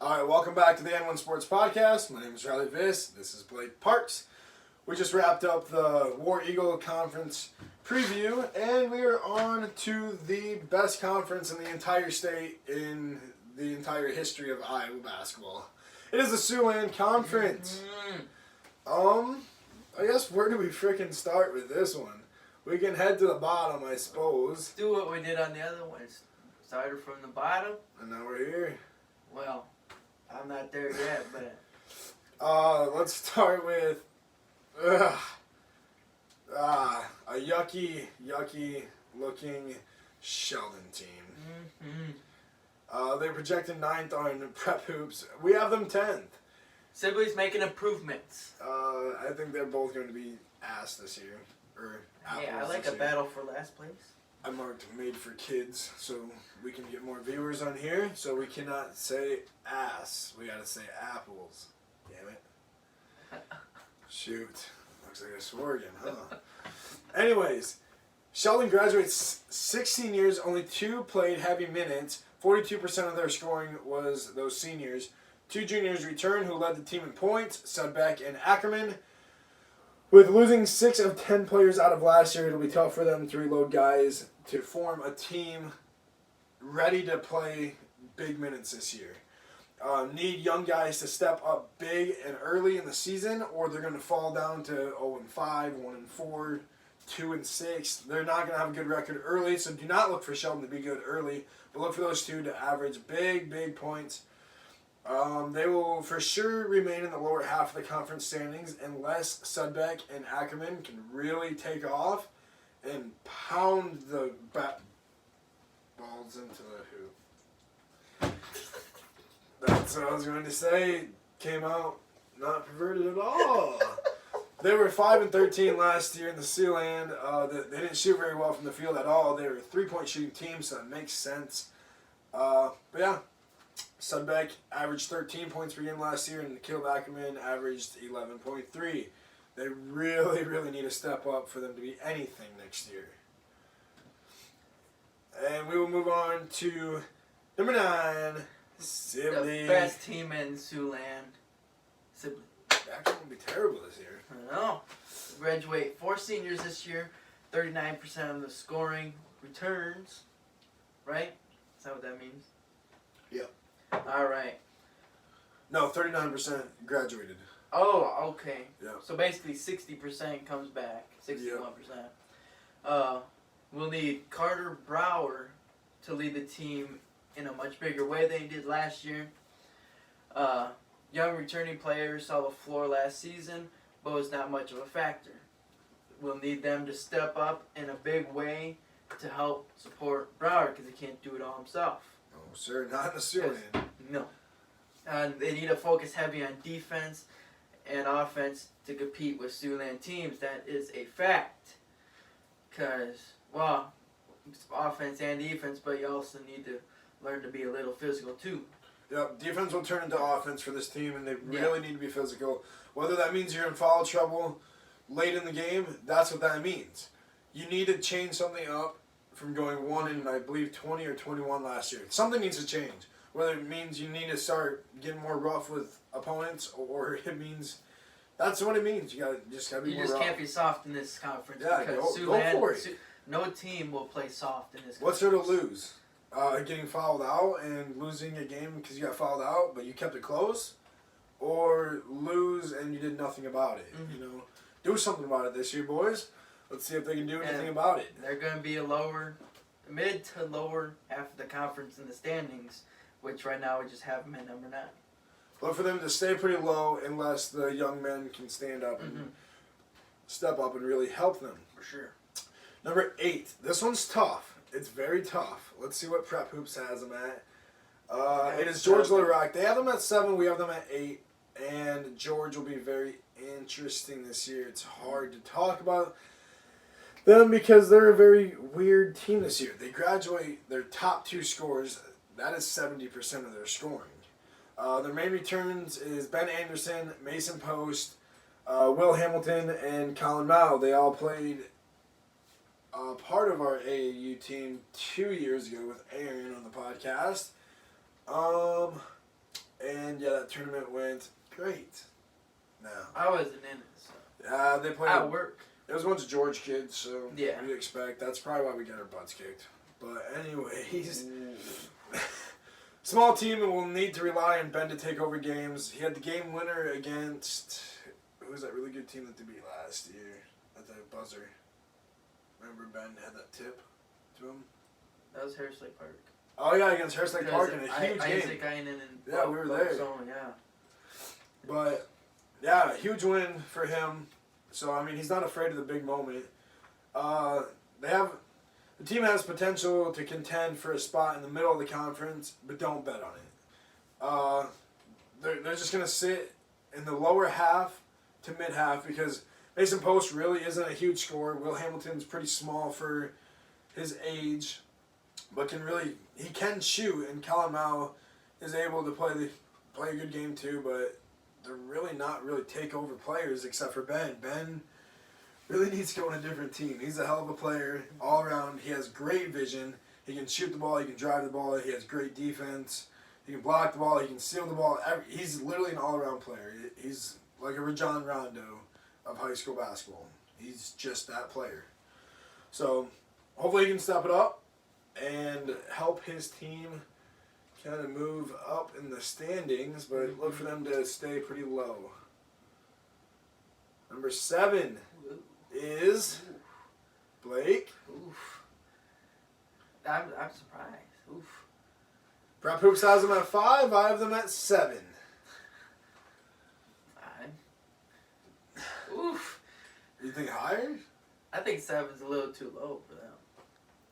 All right, welcome back to the N1 Sports Podcast. My name is Riley Viss. This is Blake Parks. We just wrapped up the War Eagle Conference preview, and we are on to the best conference in the entire state in the entire history of Iowa basketball. It is the Siouxland Conference. I guess where do we freaking start with this one? We can head to the bottom, I suppose. Do what we did on the other ones. Started from the bottom. And now we're here. Well, I'm not there yet, but... Let's start with... a yucky looking Sheldon team. They're projected 9th on Prep Hoops. We have them 10th. Sibley's making improvements. I think they're both going to be ass this year. Or Hey, I apples like this a year. battle for last place. I marked made for kids so we can get more viewers on here. So we cannot say ass. We gotta say apples. Damn it. Shoot. Looks like I swore again, huh? Anyways, Sheldon graduates 16 years, only 2 played heavy minutes. 42% of their scoring was those seniors. 2 juniors returned who led the team in points, Sudbeck and Ackerman. With losing 6 of 10 players out of last year, it'll be tough for them to reload guys to form a team ready to play big minutes this year. Need young guys to step up big and early in the season, or they're going to fall down to 0-5, 1-4, 2-6. They're not going to have a good record early, so do not look for Sheldon to be good early, but look for those 2 to average big points. They will for sure remain in the lower half of the conference standings unless Sudbeck and Ackerman can really take off and pound the balls into the hoop. That's what I was going to say. Came out not perverted at all. They were 5-13 last year in the Siouxland. They didn't shoot very well from the field at all. They were a 3-point shooting team, so that makes sense. But yeah. Sudbeck averaged 13 points per game last year, and Caleb Ackerman averaged 11.3. They really need to step up for them to be anything next year. And we will move on to number 9, Sibley. The best team in Siouxland. Sibley. Actually, will be terrible this year. I know. Graduate 4 seniors this year. 39% of the scoring returns. Right? Is that what that means? Yep. All right. No, 39% graduated. Oh, okay. Yeah. So basically 60% comes back. 61%. We'll need Carter Brower to lead the team in a much bigger way than he did last year. Young returning players saw the floor last season, but was not much of a factor. We'll need them to step up in a big way to help support Brower because he can't do it all himself. No, sir, not in the Siouxland. No. They need to focus heavy on defense and offense to compete with Siouxland teams. That is a fact. Because, well, it's offense and defense, but you also need to learn to be a little physical too. Yep, defense will turn into offense for this team, and they really need to be physical. Whether that means you're in foul trouble late in the game, that's what that means. You need to change something up from going 1 in, I believe, 20 or 21 last year. Something needs to change. Whether it means you need to start getting more rough with opponents, or it means that's what it means. You just gotta be more rough. You just can't be soft in this conference. Yeah, because go for it. No team will play soft in this conference. What's there to lose? Getting fouled out and losing a game because you got fouled out, but you kept it close, or lose and you did nothing about it. Mm-hmm. You know, do something about it this year, boys. Let's see if they can do anything about it. They're going to be mid to lower half of the conference in the standings, which right now we just have them at number 9. Look for them to stay pretty low unless the young men can stand up and step up and really help them. For sure. Number 8. This one's tough. It's very tough. Let's see what Prep Hoops has them at. It is George Little Rock. They have them at 7. We have them at 8. And George will be very interesting this year. It's hard to talk about them because they're a very weird team this year. They graduate their top 2 scorers. That is 70% of their scoring. Their main returns is Ben Anderson, Mason Post, Will Hamilton, and Colin Mao. They all played part of our AAU team 2 years ago with Aaron on the podcast. And that tournament went great. No. I wasn't in it, so. They played. At work. It was a bunch of George kids, so Yeah. you'd expect. That's probably why we get our butts kicked. But anyways, small team and will need to rely on Ben to take over games. He had the game winner against, who was that really good team that they beat last year at the buzzer? Remember Ben had that tip to him? That was Harris Lake Park. Oh yeah, against Harris Lake Park in a huge Isaac game. Yeah, we were there. Yeah. But yeah, huge win for him. So I mean, he's not afraid of the big moment. The team has potential to contend for a spot in the middle of the conference, but don't bet on it. They're just gonna sit in the lower half to mid half because Mason Post really isn't a huge scorer. Will Hamilton's pretty small for his age, but he can shoot, and Kellen Mao is able to play a good game too, but they're really not takeover players except for Ben. Ben really needs to go on a different team. He's a hell of a player all around. He has great vision. He can shoot the ball. He can drive the ball. He has great defense. He can block the ball. He can steal the ball. He's literally an all-around player. He's like a Rajon Rondo of high school basketball. He's just that player. So hopefully he can step it up and help his team kind of move up in the standings, but look for them to stay pretty low. Number 7 is Blake. Oof. I'm surprised. Oof. Prep Hoops has them at 5. I have them at 7. Oof. You think higher? I think 7's a little too low for them.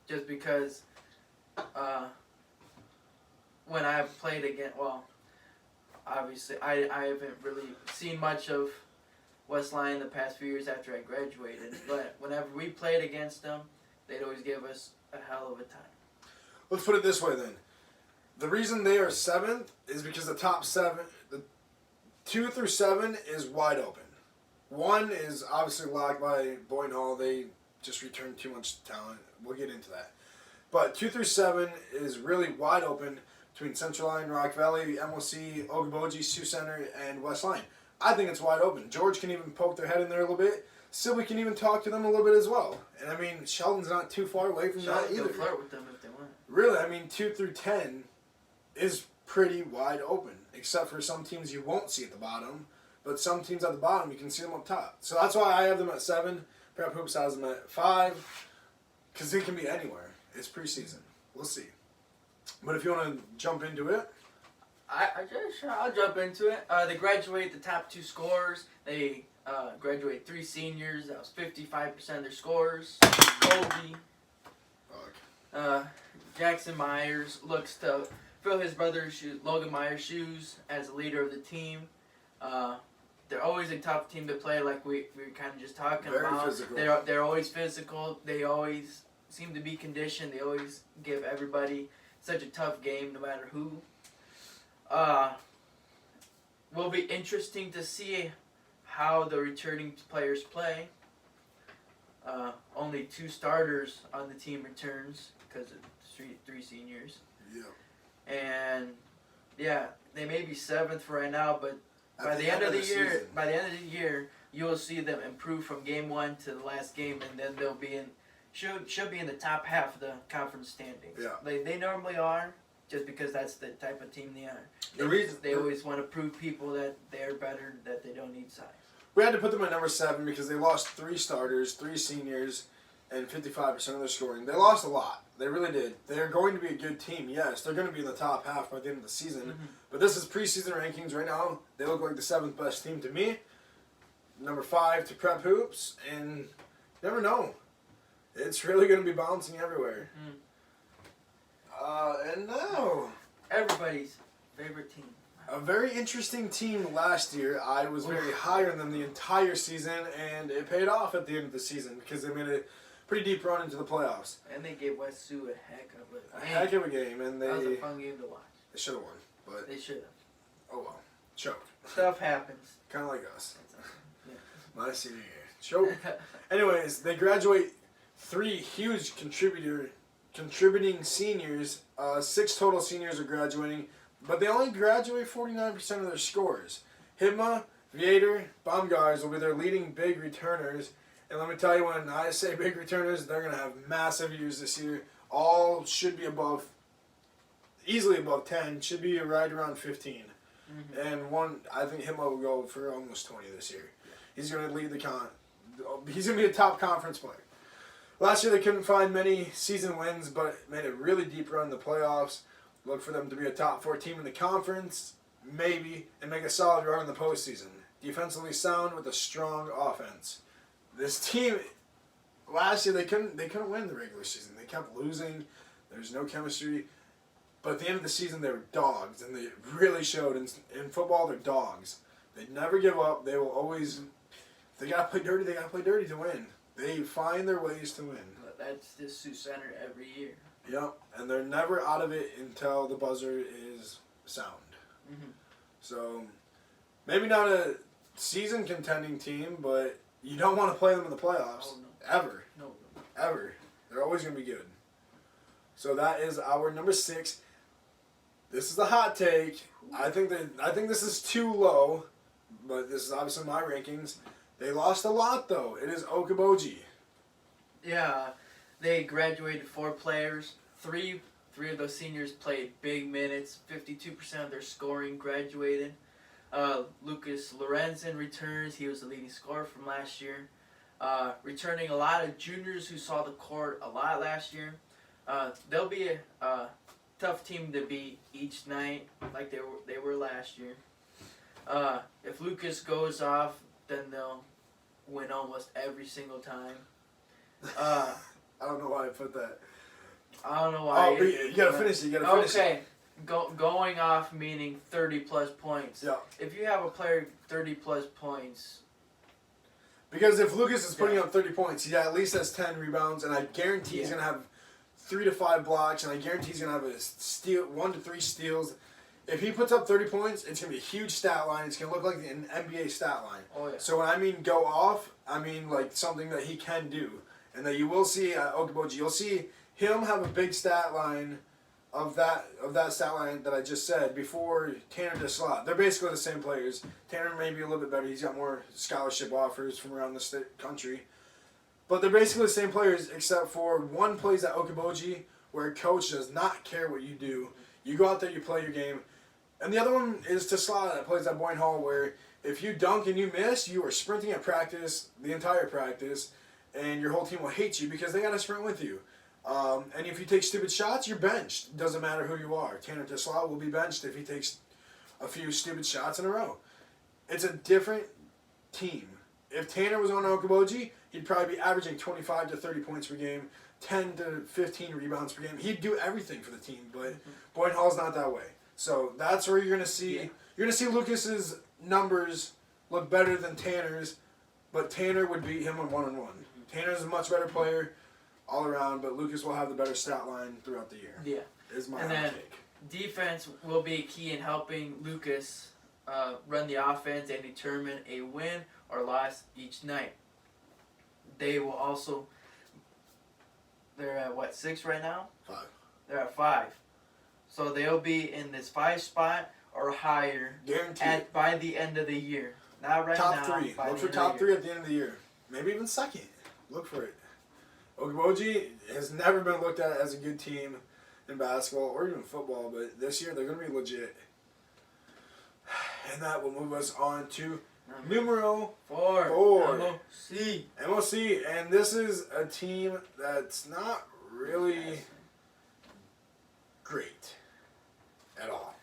Just because when I've played against, well, obviously I haven't really seen much of Westline the past few years after I graduated, but whenever we played against them, they'd always give us a hell of a time. Let's put it this way then. The reason they are 7th is because the top 7, the 2 through 7 is wide open. 1 is obviously locked by Boyne Hall. They just returned too much talent. We'll get into that. But 2 through 7 is really wide open between Central Line, Rock Valley, MLC, Ogoboji, Sioux Center, and West Line. I think it's wide open. George can even poke their head in there a little bit. Sylvie can even talk to them a little bit as well. And I mean, Sheldon's not too far away from that either. They'll flirt with them if they want. Really, I mean, 2 through 10 is pretty wide open, except for some teams you won't see at the bottom. But some teams at the bottom, you can see them up top. So that's why I have them at 7. Prep Hoops has them at 5. Because it can be anywhere. It's preseason. We'll see. But if you want to jump into it. I'll jump into it. They graduate the top 2 scorers. They graduate 3 seniors. That was 55% of their scores. Colby. Jackson Myers looks to fill his brother's shoes, Logan Myers' shoes as a leader of the team. They're always a tough team to play, like we were kind of just talking Very about. Physical. They're always physical. They always seem to be conditioned. They always give everybody such a tough game, no matter who. Will be interesting to see how the returning players play. Only 2 starters on the team returns because of 3 seniors. Yeah. And yeah, they may be 7th for right now, but by the end of the year, you will see them improve from game 1 to the last game, and then they'll be should be in the top half of the conference standings. Yeah. They normally are, just because that's the type of team they are. They always want to prove people that they're better, that they don't need size. We had to put them at number 7 because they lost 3 starters, 3 seniors, and 55% of their scoring. They lost a lot. They really did. They're going to be a good team, yes. They're going to be in the top half by the end of the season. Mm-hmm. But this is preseason rankings right now. They look like the 7th best team to me. Number 5 to Prep Hoops. And you never know. It's really going to be bouncing everywhere. And now, everybody's favorite team. A very interesting team last year. I was very high on them the entire season, and it paid off at the end of the season because they made a pretty deep run into the playoffs. And they gave West Sioux a heck of a game. A heck of a game, and that was a fun game to watch. They should have won, but they should have. Oh well, choked. Stuff happens. Kind of like us. Yeah. My senior year, choked. Anyways, they graduate 3 huge contributing seniors. 6 total seniors are graduating. but they only graduate 49% of their scores. Hibma, Viator, Baumgars will be their leading big returners. And let me tell you, when I say big returners, they're going to have massive years this year. All should be easily above 10, should be right around 15. Mm-hmm. And I think Hibma will go for almost 20 this year. He's going to lead he's going to be a top conference player. Last year they couldn't find many season wins, but made a really deep run in the playoffs. Look for them to be a top 4 team in the conference, maybe, and make a solid run in the postseason. Defensively sound with a strong offense. This team, last year they couldn't win the regular season. They kept losing. There's no chemistry. But at the end of the season they were dogs, and they really showed. In football, they're dogs. They never give up. They will always. If they gotta play dirty, they gotta play dirty to win. They find their ways to win. That's the Sioux Center every year. Yep, and they're never out of it until the buzzer is sound. Mm-hmm. So, maybe not a season contending team, but you don't want to play them in the playoffs. Oh, no. Ever. No. Ever. They're always going to be good. So that is our number 6. This is the hot take. I think this is too low, but this is obviously my rankings. They lost a lot, though. It is Okoboji. Yeah, they graduated 4 players. Three of those seniors played big minutes. 52% of their scoring graduated. Lucas Lorenzen returns. He was the leading scorer from last year. Returning a lot of juniors who saw the court a lot last year. They'll be a tough team to beat each night, like they were last year. If Lucas goes off, then they'll win almost every single time. I don't know why I put that. I don't know why. Oh, but you gotta finish it. You gotta finish it. Okay. Going off meaning 30-plus points. Yeah. If you have a player 30-plus points. Because if Lucas is putting up 30 points, he at least has 10 rebounds, and I guarantee he's going to have 3 to 5 blocks, and I guarantee he's going to have 1 to 3 steals. If he puts up 30 points, it's going to be a huge stat line. It's going to look like an NBA stat line. Oh, yeah. So when I mean go off, I mean like something that he can do. And that you will see at Okoboji. You'll see him have a big stat line of that stat line that I just said before Tanner DeSlot. They're basically the same players. Tanner may be a little bit better. He's got more scholarship offers from around the country. But they're basically the same players except for one plays at Okoboji where a coach does not care what you do. You go out there, you play your game. And the other one is DeSlot that plays at Boyne Hall where if you dunk and you miss, you are sprinting at practice, the entire practice, and your whole team will hate you because they got to sprint with you. And if you take stupid shots, you're benched. Doesn't matter who you are. Tanner DeSlot will be benched if he takes a few stupid shots in a row. It's a different team. If Tanner was on Okoboji, he'd probably be averaging 25 to 30 points per game, 10 to 15 rebounds per game. He'd do everything for the team, but Boyne Hall's not that way. So that's where you're going to see you're going to see Lucas's numbers look better than Tanner's, but Tanner would beat him on one-on-one. Tanner's a much better player all around, but Lucas will have the better stat line throughout the year. Yeah. Is my hot take. Defense will be key in helping Lucas run the offense and determine a win or loss each night. They will also... They're at, 6 right now? 5. They're at 5. So they'll be in this 5 spot or higher Guaranteed. by the end of the year. Not right now. Top 3. Look for top 3 at the end of the year. Maybe even second. Look for it. Okoboji has never been looked at as a good team in basketball or even football, but this year they're going to be legit. And that will move us on to numero 4. MOC. MOC, and this is a team that's not really great at all.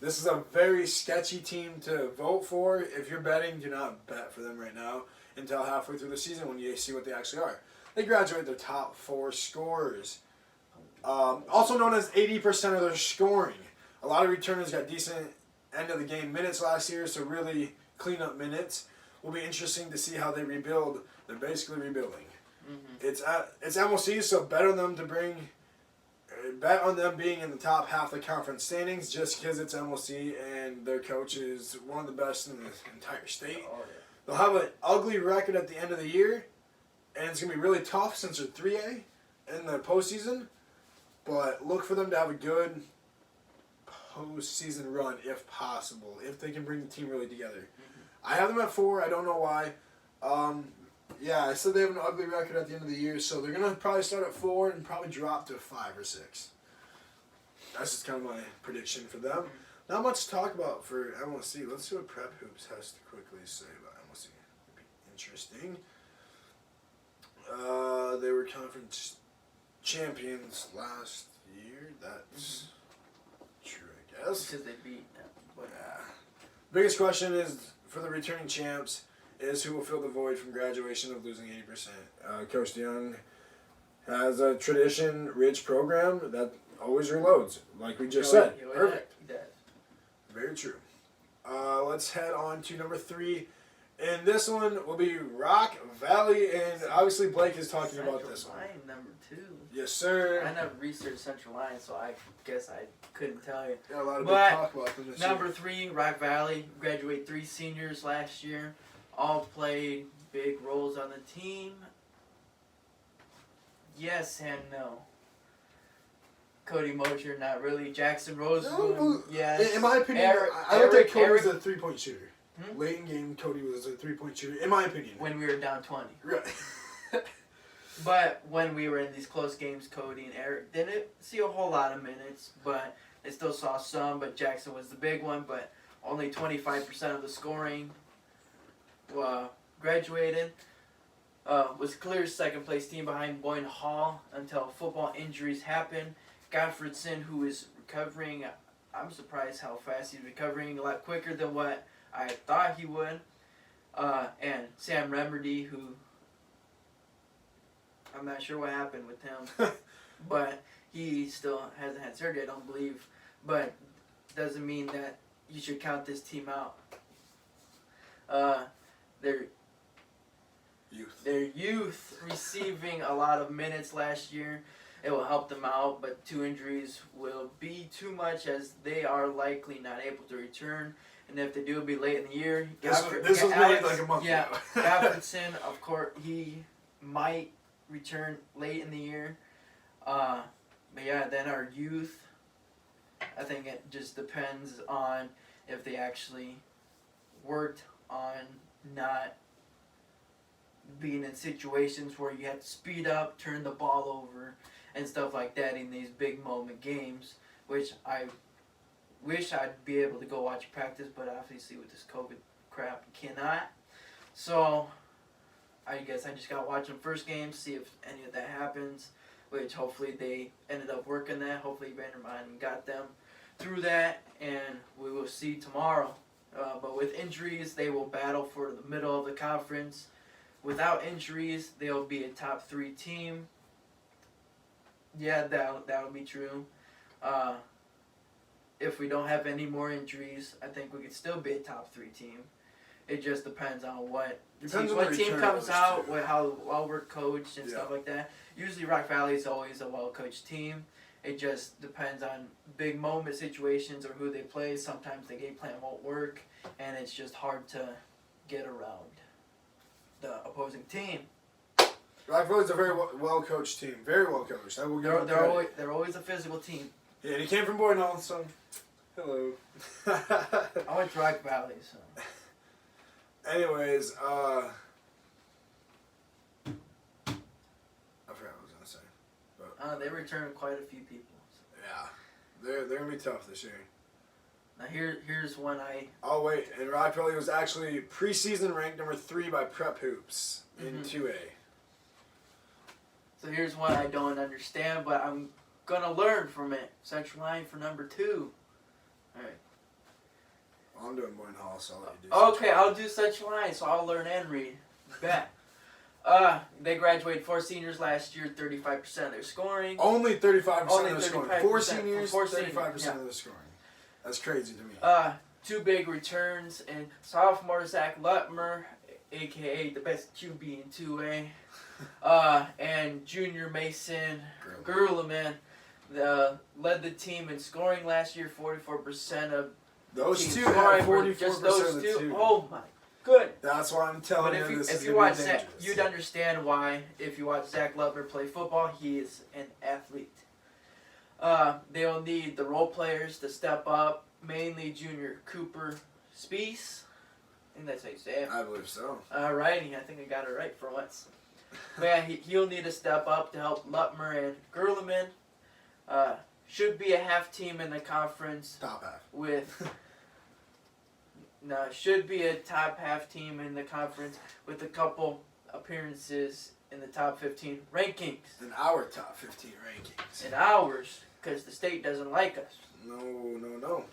This is a very sketchy team to vote for. If you're betting, do not bet for them right now until halfway through the season when you see what they actually are. They graduate their top 4 scorers. Also known as 80% of their scoring. A lot of returners got decent end of the game minutes last year, so really clean up minutes. Will be interesting to see how they rebuild. They're basically rebuilding. Mm-hmm. It's MLC, so bet on them being in the top half of the conference standings just because it's MLC and their coach is one of the best in the entire state. Oh, yeah. They'll have an ugly record at the end of the year, and it's going to be really tough since they're 3A in the postseason. But look for them to have a good postseason run if possible, if they can bring the team really together. I have them at 4. I don't know why. Yeah, I said they have an ugly record at the end of the year, so they're going to probably start at 4 and probably drop to 5 or 6. That's just kind of my prediction for them. Not much to talk about for MLC. Let's see what Prep Hoops has to quickly say about MLC. It'd be interesting. They were conference champions last year. That's true, I guess. Because they beat them. Yeah. Biggest question is for the returning champs is who will fill the void from graduation of losing 80%. Coach DeYoung has a tradition-rich program that always reloads, like we just said. Perfect. He does. Very true. Let's head on to number 3. And this one will be Rock Valley, and obviously Blake is talking about this one. Line number 2. Yes, sir. I never researched Central Line, so I guess I couldn't tell you. Got a lot of big talk about them this number year. 3, Rock Valley, graduated 3 seniors last year. All played big roles on the team. Yes and no. Cody Mosher, not really. Jackson Rosewood, yes. In my opinion, I don't think Cody was a 3-point shooter. Late in game, Cody was a 3-point shooter, in my opinion. When we were down 20. Right. But when we were in these close games, Cody and Eric didn't see a whole lot of minutes, but they still saw some. But Jackson was the big one, but only 25% of the scoring graduated. Was clear second place team behind Boyne Hall until football injuries happened. Gottfredson, who is recovering, I'm surprised how fast he's recovering, a lot quicker than what I thought he would. And Sam Remedy, who I'm not sure what happened with him, but he still hasn't had surgery, I don't believe. But doesn't mean that you should count this team out. Their youth receiving a lot of minutes last year. It will help them out, but 2 injuries will be too much as they are likely not able to return. And if they do, it'll be late in the year. This was made like a month ago. Gottfredson, of course, he might return late in the year. But yeah, then our youth, I think it just depends on if they actually worked on not being in situations where you have to speed up, turn the ball over, and stuff like that in these big moment games, which I wish I'd be able to go watch practice, but obviously with this COVID crap, you cannot. So I guess I just got to watch them first game, see if any of that happens, which hopefully they ended up working that. Hopefully Vandermine got them through that, and we will see tomorrow. But with injuries, they will battle for the middle of the conference. Without injuries, they'll be a top 3 team. Yeah, that would be true. If we don't have any more injuries, I think we could still be a top 3 team. It just depends on what team comes out, how well we're coached and stuff like that. Usually Rock Valley is always a well-coached team. It just depends on big moment situations or who they play. Sometimes the game plan won't work, and it's just hard to get around the opposing team. Rock Valley's a very well-coached team. Very well-coached. I will give them credit. They're always a physical team. Yeah, and he came from Boyne Hall, so hello. I went to Rock Valley, so. Anyways, I forgot what I was gonna say. But, they returned quite a few people. So. Yeah, they're gonna be tough this year. Now here's one I. Oh wait, and Rock Valley was actually preseason ranked number 3 by Prep Hoops in 2A. So here's one I don't understand, but I'm gonna learn from it. Central Line for number 2. All right. Well, I'm doing Boyne Hall, so I'll let you do. Okay, I'll do Central Line, so I'll learn and read. Bet. They graduated 4 seniors last year, 35% of their scoring. Only 35% of their scoring. 4 seniors, 35% of their scoring. That's crazy to me. 2 big returns, and sophomore Zach Lutmer, a.k.a. the best QB in 2A, and junior Mason Gerleman led the team in scoring last year, 44% of those two had 44% of the team. Oh my good. That's why I'm telling you this is if you watch Zach, you'd understand why. If you watch Zach Lutmer play football, he is an athlete. They'll need the role players to step up, mainly Junior Cooper Spies. I think that's how you say it. I believe so. Alrighty, I think I got it right for once. But yeah, he'll need to step up to help Lutmer and Gerleman. Should be a half team in the conference. Top half. With no, should be a top half team in the conference with a couple appearances in the top 15 rankings. In our top 15 rankings. In ours, because the state doesn't like us. No.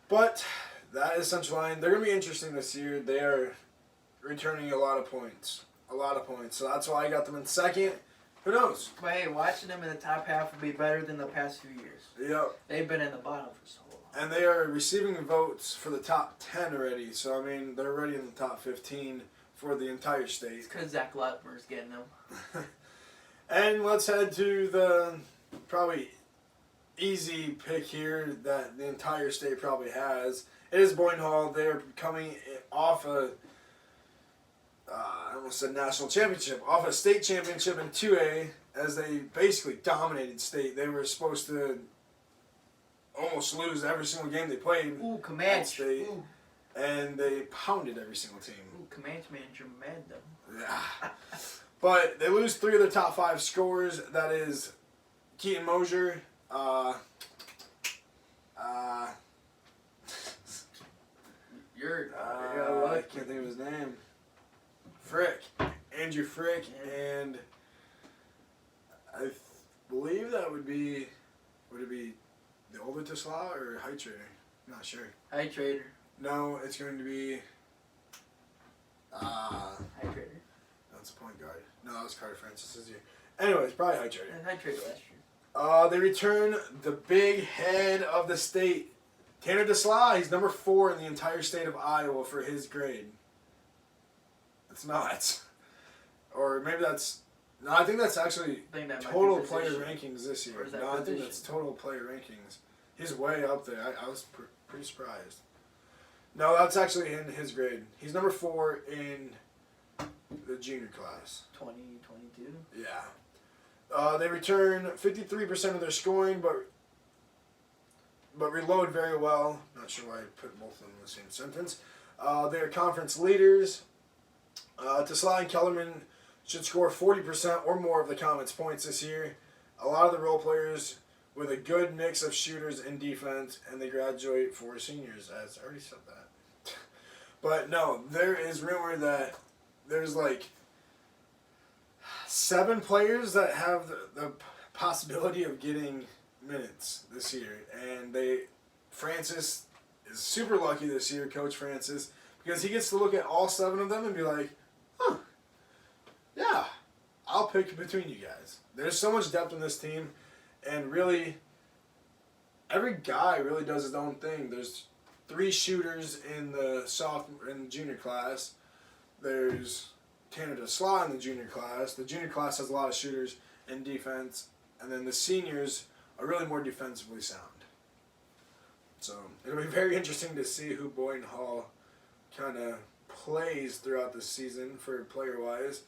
But that is Siouxland. They're going to be interesting this year. They are returning a lot of points. So that's why I got them in second. Who knows? But hey, watching them in the top half will be better than the past few years. Yep. They've been in the bottom for so long. And they are receiving votes for the top 10 already. So, I mean, they're already in the top 15 for the entire state. It's because Zach Lutmer's getting them. And let's head to the probably easy pick here that the entire state probably has. It is Boyne Hall. They are coming off I almost said national championship, off a state championship in 2A, as they basically dominated state. They were supposed to almost lose every single game they played. Ooh, Comanche. Ooh. And they pounded every single team. Ooh, Comanche manager mad though. Yeah. But they lose 3 of their top 5 scorers. That is Keaton Mosier, I can't think of his name. Andrew Frick, and I believe that would it be the older Tesla or High Trader? I'm not sure. High Trader. No, it's going to be High Trader. That's a point guard. No, that was Carter Francis this year. Anyways, probably High Trader. And High Trader last year. They return the big head of the state, Tanner DeSla. He's number 4 in the entire state of Iowa for his grade. It's not. Or maybe that's... No, I think that's actually total player rankings this year. No, I think that's total player rankings. He's way up there. I was pretty surprised. No, that's actually in his grade. He's number 4 in the junior class. 2022? Yeah. They return 53% of their scoring, but reload very well. Not sure why I put both of them in the same sentence. They're conference leaders. Tesla and Kellerman should score 40% or more of the conference points this year. A lot of the role players with a good mix of shooters and defense, and they graduate 4 seniors, as I already said that. But no, there is rumor that there's like 7 players that have the possibility of getting minutes this year, and Francis is super lucky this year, Coach Francis, because he gets to look at all 7 of them and be like, huh, yeah, I'll pick between you guys. There's so much depth in this team, and really, every guy really does his own thing. There's 3 shooters in the junior class. There's Tanner DeSla in the junior class. The junior class has a lot of shooters and defense, and then the seniors are really more defensively sound. So it'll be very interesting to see who Boyne Hall kind of plays throughout the season for player-wise.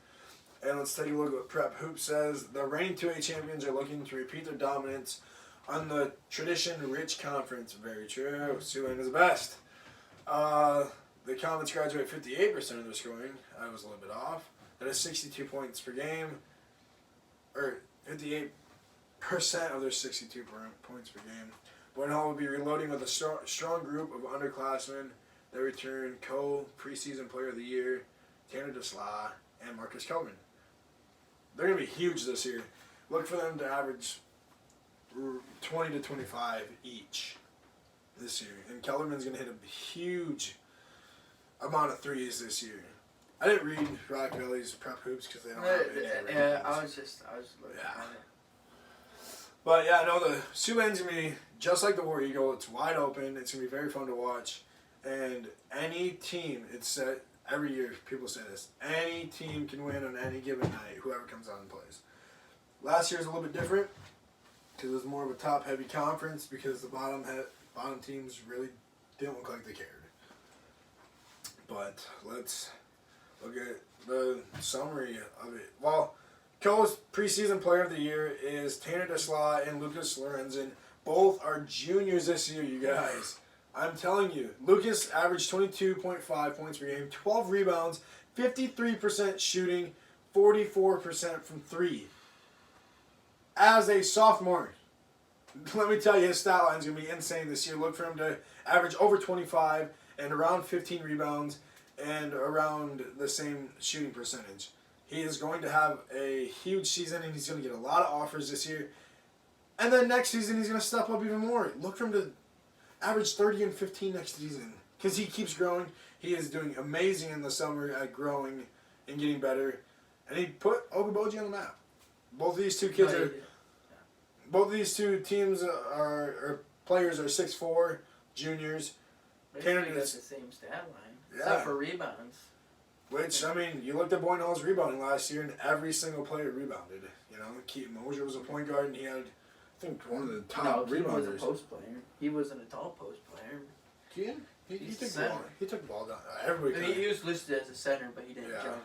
And let's take a look at what Prep Hoop says. The reigning 2A champions are looking to repeat their dominance on the tradition-rich conference. Very true. Siouxland is the best. The Comets graduate 58% of their scoring. I was a little bit off. That is 62 points per game. Or 58% of their 62 points per game. Boyne Hall will be reloading with a strong group of underclassmen that return preseason player of the year, Tanner DeSla and Marcus Kelman. They're going to be huge this year. Look for them to average 20 to 25 each this year. And Kellerman's going to hit a huge amount of threes this year. I didn't read Rock Valley's Prep Hoops because they don't have any. Yeah, I was looking at it. But yeah, no, the Siouxland's going to be just like the War Eagle. It's wide open. It's going to be very fun to watch. And any team, it's said every year, people say this, any team can win on any given night, whoever comes out and plays. Last year's a little bit different because it was more of a top-heavy conference because the bottom teams really didn't look like they cared. But let's look at the summary of it. Well, Cole's preseason player of the year is Tanner Desla and Lucas Lorenzen. Both are juniors this year, you guys. I'm telling you, Lucas averaged 22.5 points per game, 12 rebounds, 53% shooting, 44% from three. As a sophomore, let me tell you, his stat line is going to be insane this year. Look for him to average over 25 and around 15 rebounds and around the same shooting percentage. He is going to have a huge season, and he's going to get a lot of offers this year. And then next season, he's going to step up even more. Look for him to average 30 and 15 next season because he keeps growing. He is doing amazing in the summer at growing and getting better. And he put Okoboji on the map. Both of these two kids are... Both of these two teams or players are 6'4", juniors. Basically got the same stat line, Yeah. except for rebounds. Which, I mean, you looked at Boyne Hall's rebounding last year, and every single player rebounded. You know, Keaton Mosier was a point guard, and he had, I think, one of the top He rebounders. was a post player. He wasn't a tall post player. Keaton? He He's took a the ball. center. He took the ball down. Everybody. I mean, he was listed as a center, but he didn't jump.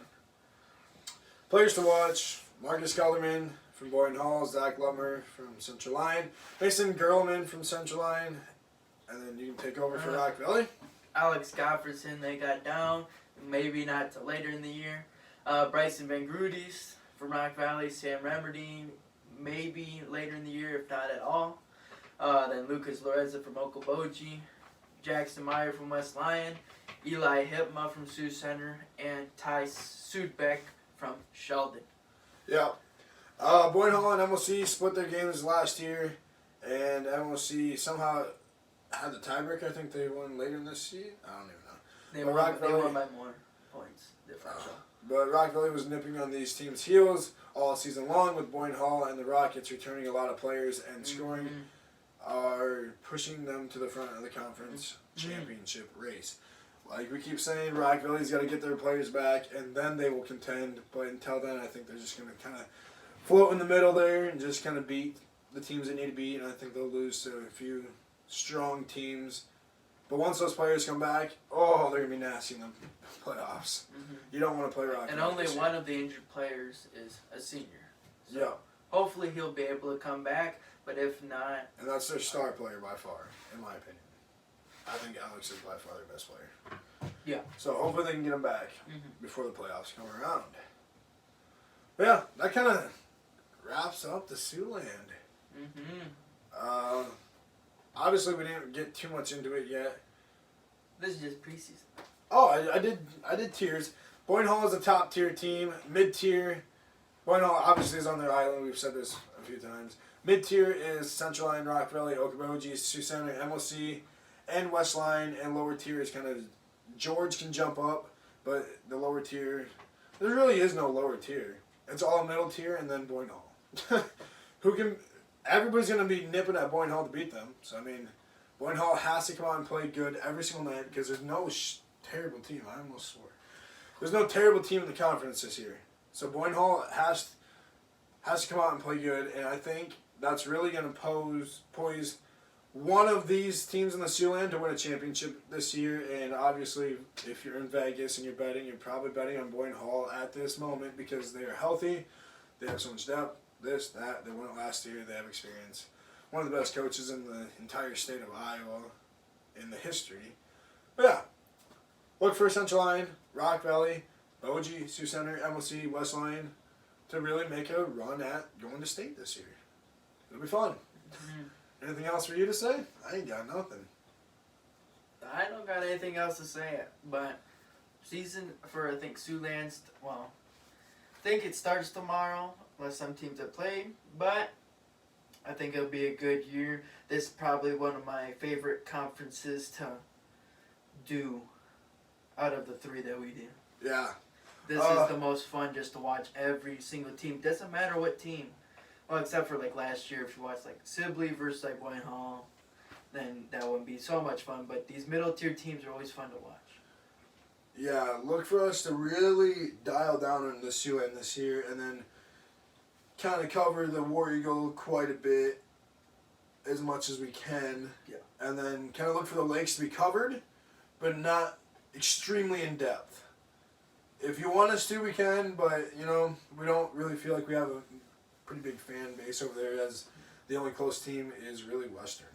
Players to watch: Marcus Kellerman from Boyne Hall, Zach Lutmer from Central Line, Mason Gerlman from Central Line, and then you can take over for Rock Valley. Alex Gofferson, they got down. Maybe not till later in the year. Bryson Van Grudis from Rock Valley, Sam Remedy, maybe later in the year, if not at all. Then Lucas Lorenza from Okoboji, Jackson Meyer from West Lyon, Eli Hipma from Sioux Center, and Ty Sudbeck from Sheldon. Yeah. Boyne Hall and MLC split their games last year, and MLC somehow had the tiebreaker. I think they won later in this season. I don't even know. They But won by more points differential. But Rock Valley was nipping on these teams' heels all season long, with Boyne Hall and the Rockets returning a lot of players and scoring are pushing them to the front of the conference championship race. Like we keep saying, Rock Valley's got to get their players back, and then they will contend. But until then, I think they're just going to kind of float in the middle there and just kind of beat the teams they need to beat. And I think they'll lose to a few strong teams. But once those players come back, they're going to be nasty in the playoffs. You don't want to play Rock Valley. And only one of the injured players is a senior. So yeah. hopefully he'll be able to come back, but if not... And that's their star player by far, in my opinion. I think Alex is by far their best player. Yeah. So hopefully they can get him back before the playoffs come around. But yeah, that kind of wraps up the Siouxland. Obviously, we didn't get too much into it yet. This is just preseason. Oh, I did tiers. Boyne Hall is a top tier team. Mid tier, Boyne Hall obviously is on their island. We've said this a few times. Mid tier is Central Line, Rock Valley, Okoboji, Sioux Center, MLC, and West Line. And lower tier is kind of George can jump up, but the lower tier, there really is no lower tier. It's all middle tier and then Boyne Hall. Everybody's going to be nipping at Boyne Hall to beat them. So, I mean, Boyne Hall has to come out and play good every single night because there's no terrible team. I almost swore. There's no terrible team in the conference this year. So, Boyne Hall has to come out and play good, and I think that's really going to poise one of these teams in the Siouxland to win a championship this year. And obviously, if you're in Vegas and you're betting, you're probably betting on Boyne Hall at this moment because they are healthy. They have so much depth. This, that, they won it last year, they have experience. One of the best coaches in the entire state of Iowa in the history. But yeah, look for Central Line, Rock Valley, Boji, Sioux Center, MLC, West Line to really make a run at going to state this year. It'll be fun. Anything else for you to say? I ain't got nothing. I don't got anything else to say, but season for, I think, Siouxland's, well, I think it starts tomorrow. Unless some teams have played, but I think it'll be a good year. This is probably one of my favorite conferences to do out of the three that we do. Yeah. This is the most fun just to watch every single team. Doesn't matter what team. Well, except for like last year, if you watched like Sibley versus like Boyne Hall, then that wouldn't be so much fun. But these middle tier teams are always fun to watch. Yeah, look for us to really dial down on the Siouxland this year and then kind of cover the War Eagle quite a bit, as much as we can. Yeah. And then kind of look for the lakes to be covered, but not extremely in depth. if you want us to, we can, but, you know, we don't really feel like we have a pretty big fan base over there, as the only close team is really Western.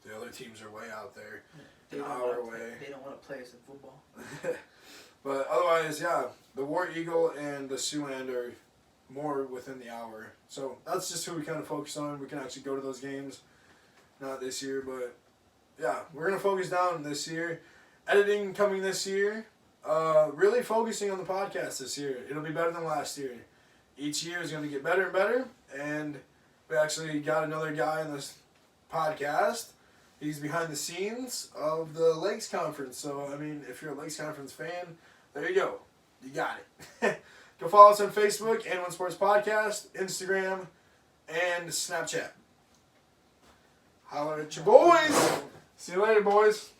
The other teams are way out there, They an don't hour wanna away. They don't want to play us in football. But otherwise, yeah, the War Eagle and the Siouxland are more within the hour. So that's just who we kind of focus on. We can actually go to those games. Not this year, but yeah, we're going to focus down this year. Editing coming this year. Really focusing on the podcast this year. It'll be better than last year. Each year is going to get better and better. And we actually got another guy in this podcast. He's behind the scenes of the Lakes Conference. So, I mean, if you're a Lakes Conference fan, there you go. You got it. Go follow us on Facebook, and One Sports Podcast, Instagram, and Snapchat. Holler at your boys. See you later, boys.